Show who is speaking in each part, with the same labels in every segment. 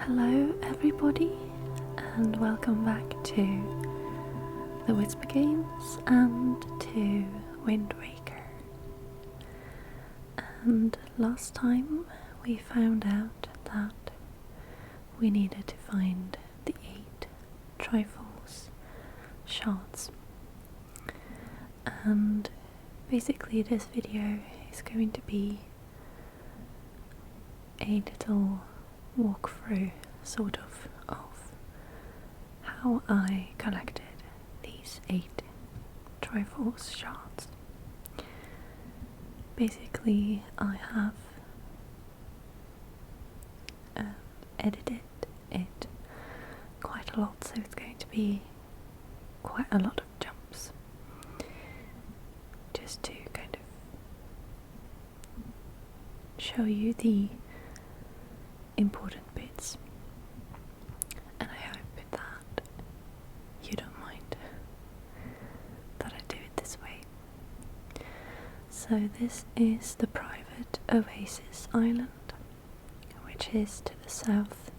Speaker 1: Hello everybody and welcome back to the Whisper Games and to Wind Waker. And last time we found out that we needed to find the 8 Triforce shards, and basically this video is going to be a little walkthrough sort of how I collected these 8 Triforce shards. Basically I have edited it quite a lot, so it's going to be quite a lot of jumps just to kind of show you the important bits, and I hope that you don't mind that I do it this way. So this is the private oasis island, which is to the south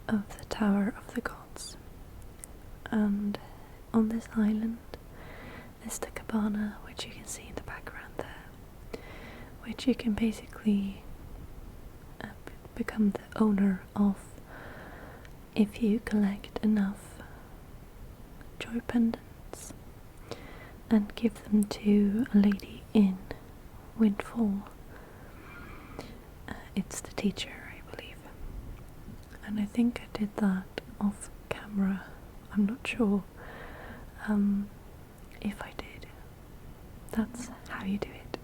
Speaker 1: of the Tower of the Gods, and on this island is the cabana, which you can see in the background there, which you can basically become the owner of if you collect enough joy pendants and give them to a lady in Windfall. It's the teacher, I believe, and I think I did that off camera. I'm not sure if I did. That's how you do it.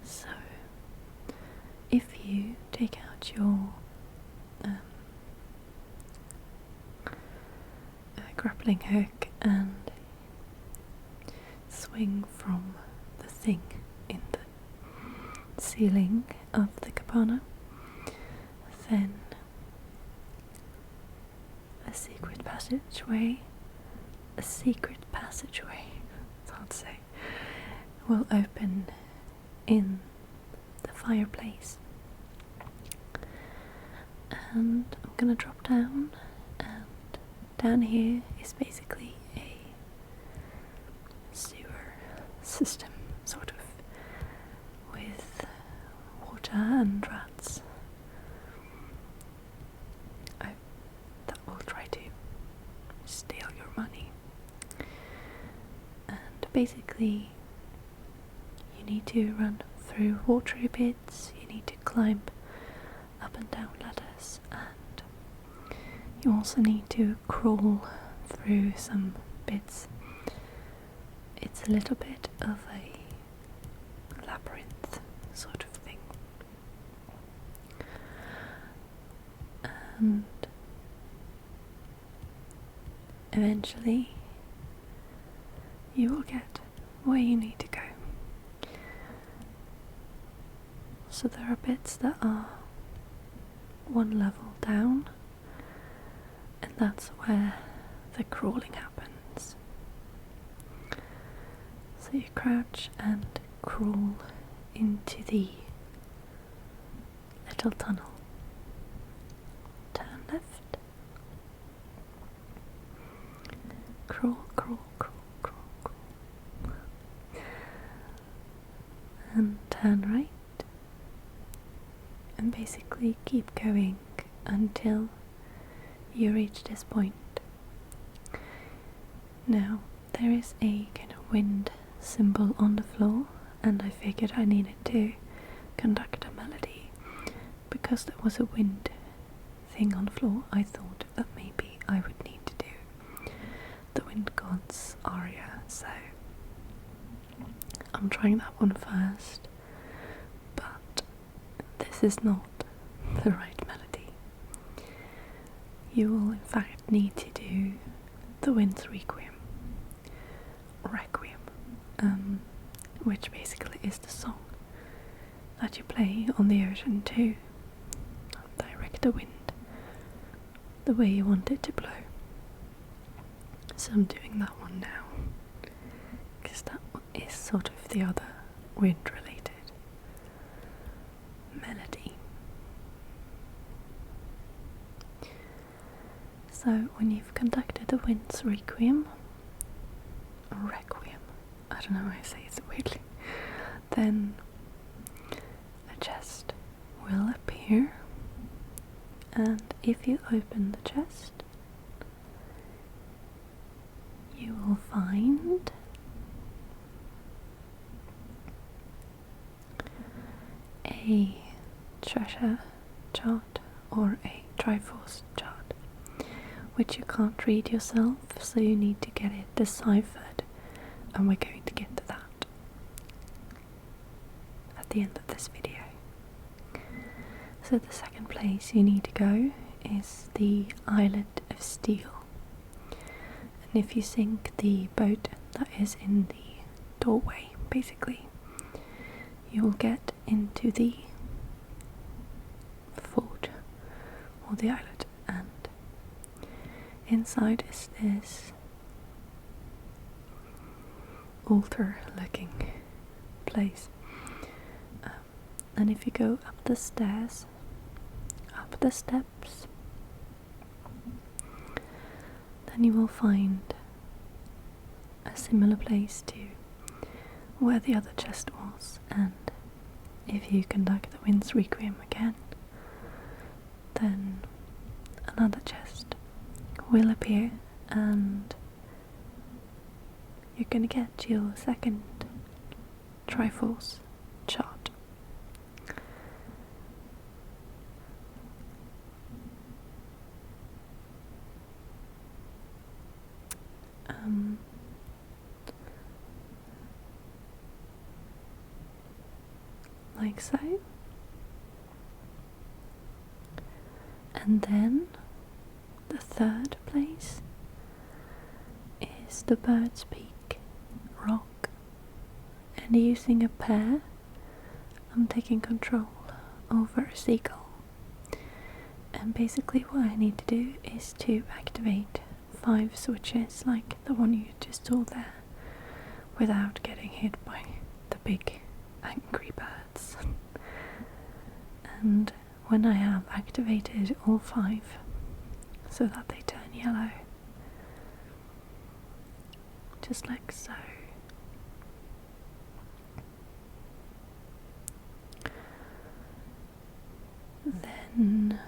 Speaker 1: So if you take out your grappling hook and swing from the thing in the ceiling of the cabana, then a secret passageway, it's hard to say, will open in the fireplace. And I'm gonna drop down, and down here is basically a sewer system, sort of, with water and rats that will try to steal your money. And basically you need to run through watery bits, you need to climb up and down ladders, and you also need to crawl through some bits. It's a little bit of a labyrinth sort of thing, and eventually you will get where you need to go. So there are bits that are one level down, and that's where the crawling happens. So you crouch and crawl into the little tunnel. Turn left. Crawl, crawl, crawl, crawl, crawl. And turn right. And basically keep going until you reach this point. Now there is a kind of wind symbol on the floor, and I figured I needed to conduct a melody because there was a wind thing on the floor. I thought that maybe I would need to do the Wind Gods aria, so I'm trying that one first. This is not the right melody. You will in fact need to do the Wind's Requiem, which basically is the song that you play on the ocean to direct the wind the way you want it to blow. So I'm doing that one now, because that one is sort of the other wind related melody. So when you've conducted the wind's requiem, I don't know how I say it weirdly, then a chest will appear, and if you open the chest, you will find a treasure chart or a Triforce chart, which you can't read yourself, so you need to get it deciphered, and we're going to get to that at the end of this video. So the second place you need to go is the Islet of Steel, and if you sink the boat that is in the doorway, basically, you will get into the fort or the islet, and inside is this altar looking place, and if you go up the stairs, up the steps, then you will find a similar place to where the other chest was, and if you conduct the wind's requiem again, then another chest will appear, and you're gonna get your second Triforce chart. Like so. And then the third place is the Bird's Peak rock, and using a pair, I'm taking control over a seagull, and basically what I need to do is to activate 5 switches like the one you just saw there without getting hit by the big angry birds. And when I have activated all 5 so that they turn yellow, just like so, then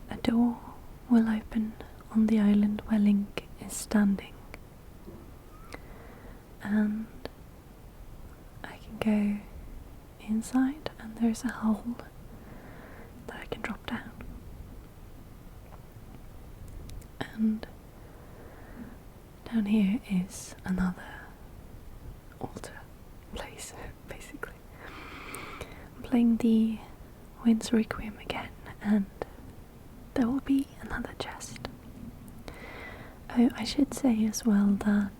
Speaker 1: a door will open on the island where Link is standing, and I can go inside, and there's a hole that I can drop down, and down here is another altar place, basically. I'm playing the Wind's Requiem again, and there will be another chest. Oh, I should say as well that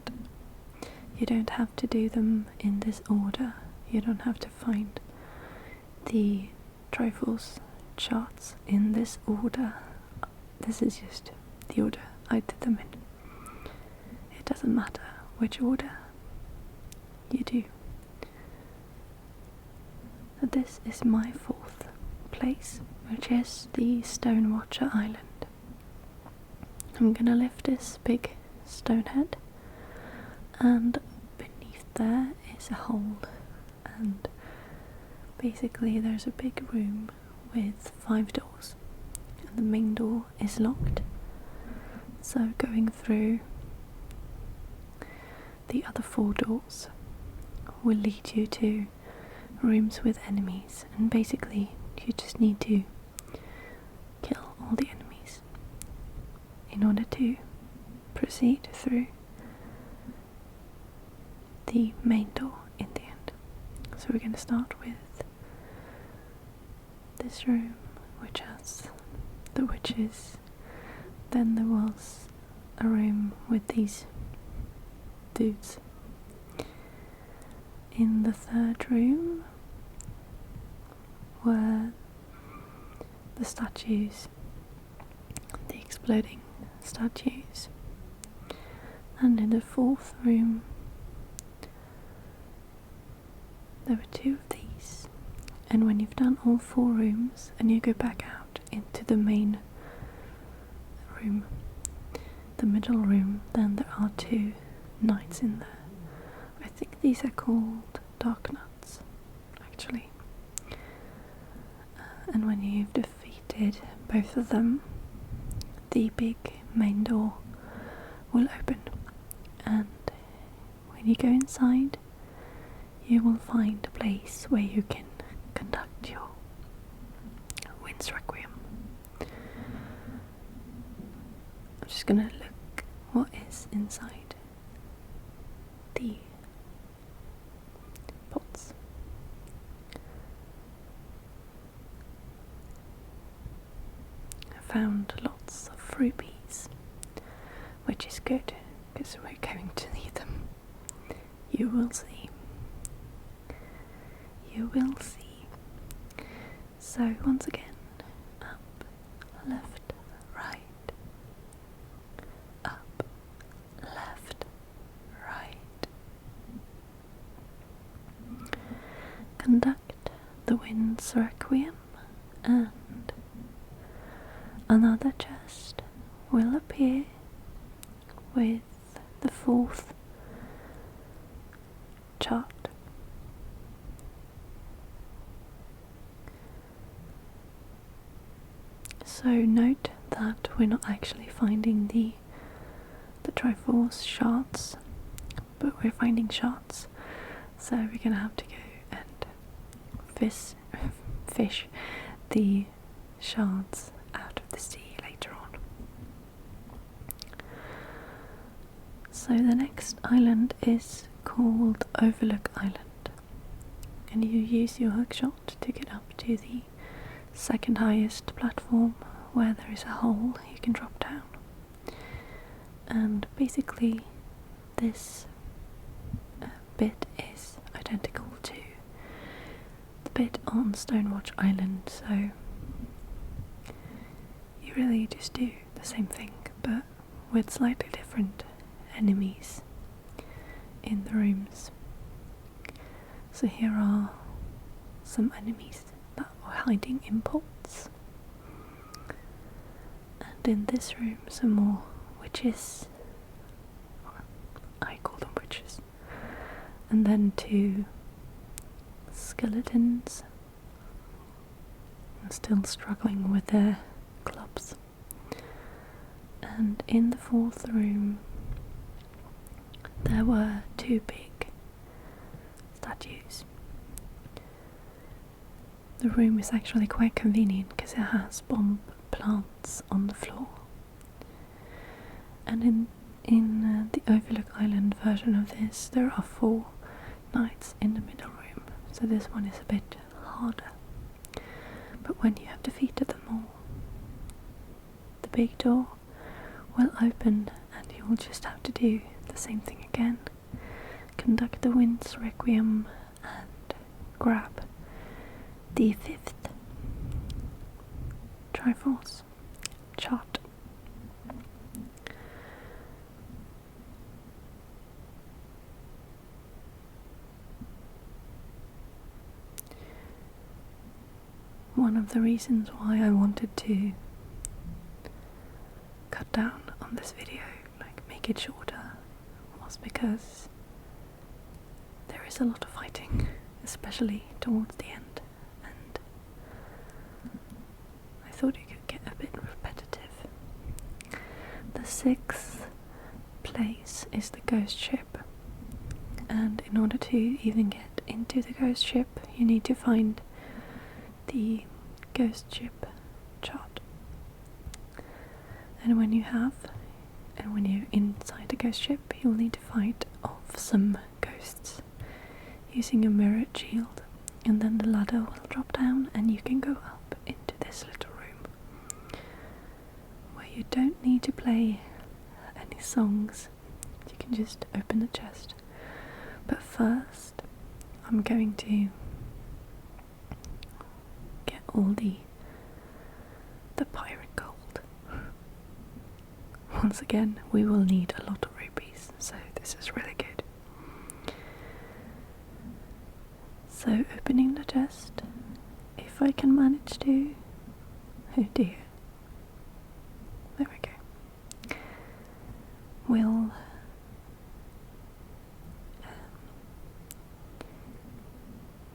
Speaker 1: you don't have to do them in this order. You don't have to find the Triforce charts in this order. This is just the order I did them in. It doesn't matter which order you do. So this is my 4th place, which is the Stonewatcher Island. I'm gonna lift this big stone head, and beneath there is a hole, and basically there's a big room with 5 doors, and the main door is locked, so going through the other 4 doors will lead you to rooms with enemies, and basically you just need to kill all the enemies in order to proceed through the main door in the end. So we're going to start with this room, which has the witches. Then there was a room with these dudes. In the 3rd room were the statues, the exploding statues, and in the 4th room there were 2 of these, And when you've done all 4 rooms and you go back out into the main room, the middle room, then there are 2 knights in there. I think these are called dark nuts, actually. And when you've defeated both of them, the big main door will open, and when you go inside, you will find a place where you can conduct your Wind's Requiem. I'm just gonna look what is inside the pots. I found lots of rubies, which is good because we're going to need them. You will see. You will see. So once again, up, left, right, up, left, right. Conduct the Wind's Requiem, and another chest will appear with the 4th chart. So note that we're not actually finding the Triforce shards, but we're finding shards. So we're gonna have to go and fish the shards out of the sea later on. So the next island is called Overlook Island, and you use your hookshot to get up to the 2nd highest platform where there is a hole you can drop down. And basically this bit is identical to the bit on Stonewatch Island, so you really just do the same thing but with slightly different enemies in the rooms. So here are some enemies that were hiding in pots, and in this room some more witches. I call them witches. And then 2 skeletons still struggling with their clubs. And in the 4th room there were 2 big statues. The room is actually quite convenient because it has bomb plants on the floor. And in the Overlook Island version of this, there are 4 knights in the middle room, so this one is a bit harder. But when you have defeated them all, the big door will open and you will just have to do the same thing again. Conduct the Wind's Requiem and grab the 5th Triforce chart. One of the reasons why I wanted to cut down on this video, like make it shorter, was because there is a lot of fighting, especially towards the end, and I thought it could get a bit repetitive. The 6th place is the ghost ship, and in order to even get into the ghost ship you need to find the ghost ship chart. And when you're inside the ghost ship, you'll need to fight off some ghosts using a mirrored shield, and then the ladder will drop down and you can go up into this little room where you don't need to play any songs. You can just open the chest. But first I'm going to get all the pirate gold. Once again, we will need a lot of rubies, so this is really good. So opening the chest, I can manage to. Oh dear. There we go. We'll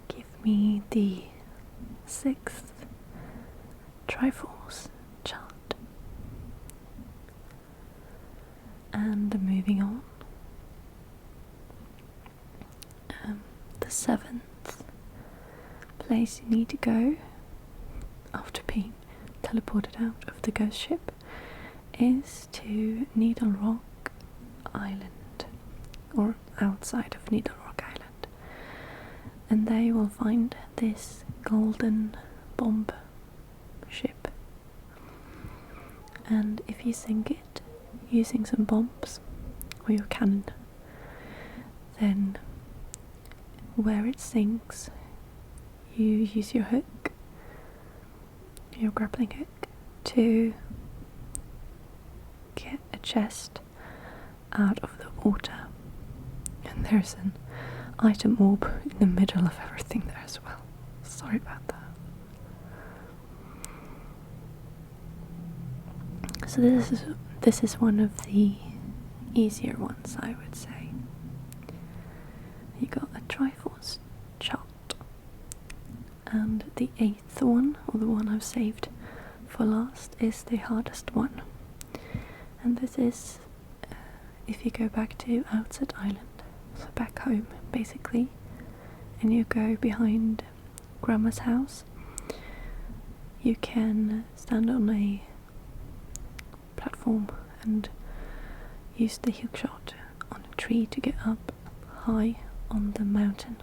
Speaker 1: give me the 6th Triforce chart. And moving on, the 7th place you need to go after being teleported out of the ghost ship is to Needle Rock Island, or outside of Needle Rock Island, and there you will find this golden bomb ship, and if you sink it using some bombs or your cannon, then where it sinks you use your hook, your grappling hook, to get a chest out of the water, and there's an item orb in the middle of everything there as well. Sorry about that. So this is one of the easier ones, I would say. You got a Triforce chart, and the 8th one, or the one I've saved for last, is the hardest one. And this is if you go back to Outset Island, so back home basically, and you go behind Grandma's house, you can stand on a platform and use the hookshot on a tree to get up high on the mountain.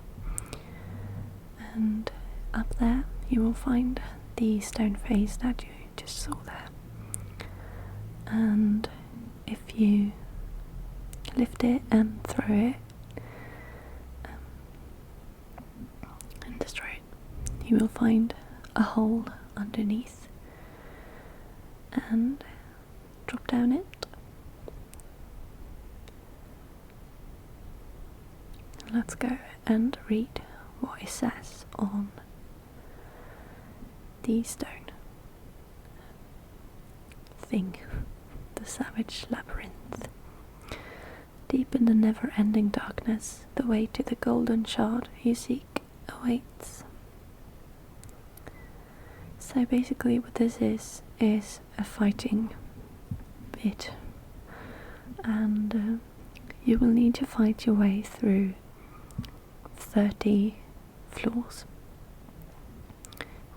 Speaker 1: And up there you will find the stone face that you just saw there. And if you lift it and throw it and destroy it, you will find a hole underneath, and drop down it. Let's go and read what it says on the stone thing. The Savage Labyrinth. Deep in the never-ending darkness, the way to the golden shard you seek awaits. So basically what this is a fighting bit, and you will need to fight your way through 30 floors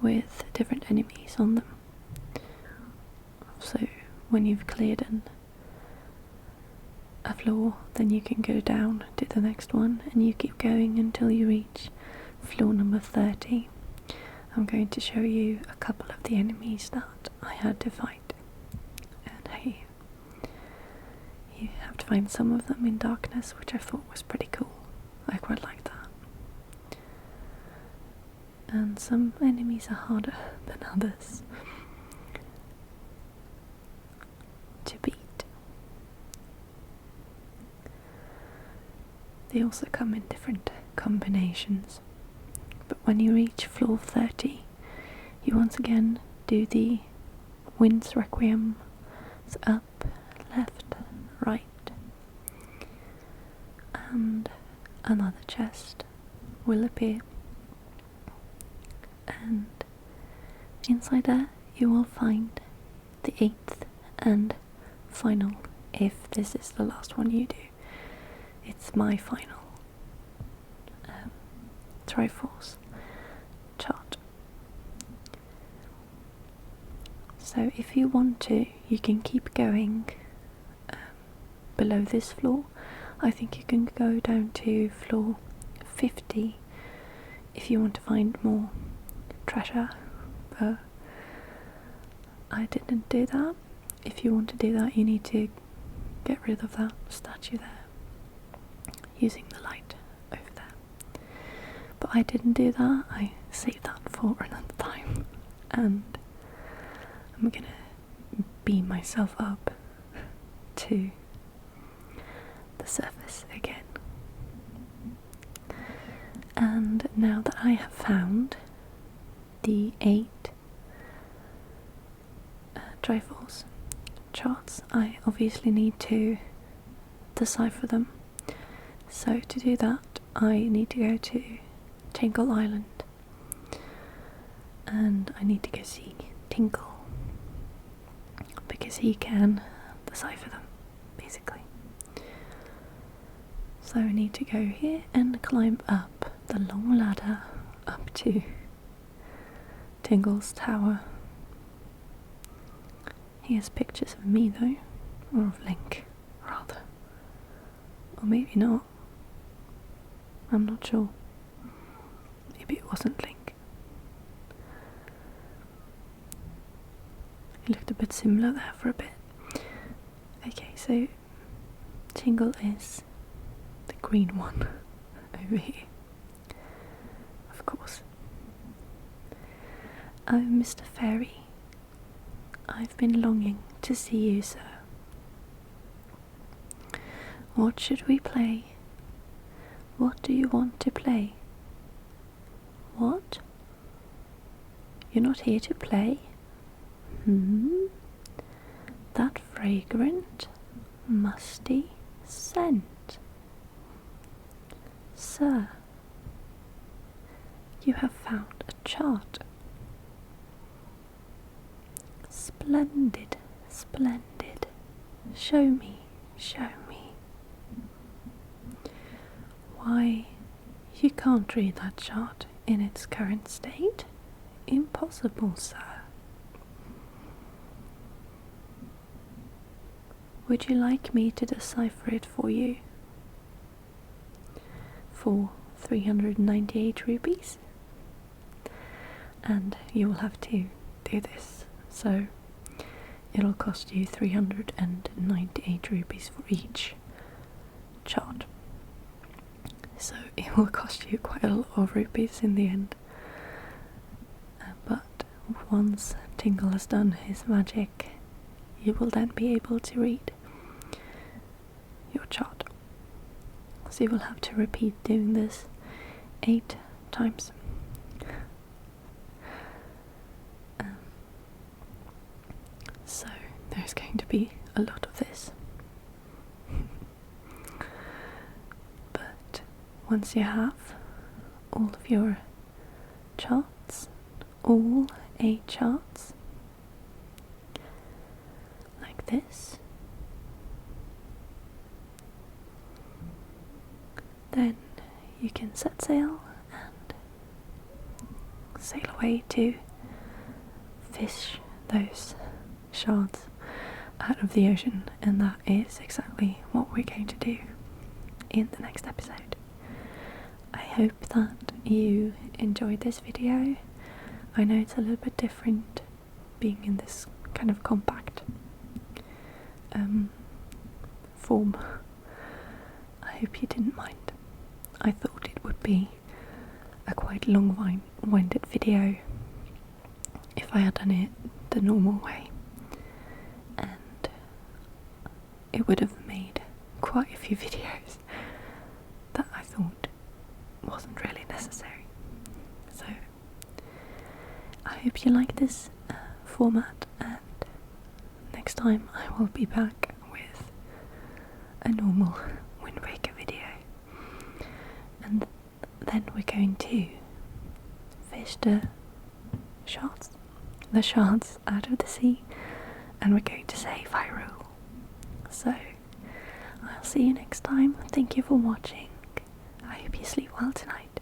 Speaker 1: with different enemies on them. So when you've cleared a floor, then you can go down to the next one, and you keep going until you reach floor number 30. I'm going to show you a couple of the enemies that I had to fight, and hey, you have to find some of them in darkness, which I thought was pretty cool. I quite like that. And some enemies are harder than others to beat. They also come in different combinations. But when you reach floor 30, you once again do the Wind's Requiem. It's up, left, right, and another chest will appear, and inside there you will find the 8th and final, if this is the last one you do. It's my final Triforce chart. So if you want to, you can keep going below this floor. I think you can go down to floor 50 if you want to find more treasure, but I didn't do that. If you want to do that, you need to get rid of that statue there using the light over there. But I didn't do that. I saved that for another time, and I'm gonna beam myself up to the surface again. And now that I have found the 8 Triforce charts, I obviously need to decipher them. So to do that, I need to go to Tingle Island, and I need to go see Tinkle, because he can decipher them, basically. So I need to go here and climb up the long ladder up to Tingle's tower. He has pictures of me though, or of Link, rather. Or maybe not. I'm not sure. Maybe it wasn't Link. He looked a bit similar there for a bit. Okay, so Tingle is the green one over here. Of course. Oh, Mr. Fairy, I've been longing to see you, sir. What should we play? What do you want to play? What? You're not here to play? That fragrant, musty scent. Sir, you have found a chart. Splendid, splendid. Show me, show me. Why, you can't read that chart in its current state. Impossible, sir. Would you like me to decipher it for you? For 398 rupees? And you will have to do this, so it'll cost you 398 rupees for each chart. So it will cost you quite a lot of rupees in the end. But once Tingle has done his magic, you will then be able to read your chart. So you will have to repeat doing this 8 times. So there's going to be a lot of this. But once you have all of your charts, all 8 charts, like this, then you can set sail and sail away to fish those shards out of the ocean, and that is exactly what we're going to do in the next episode. I hope that you enjoyed this video. I know it's a little bit different being in this kind of compact form. I hope you didn't mind. I thought it would be a quite long-winded video if I had done it the normal way, and it would have made quite a few videos that I thought wasn't really necessary. So I hope you like this format, and next time I will be back with a normal Wind Waker video, and then we're going to fish the shards out of the sea, and we're going to save Hyrule. So I'll see you next time. Thank you for watching. I hope you sleep well tonight.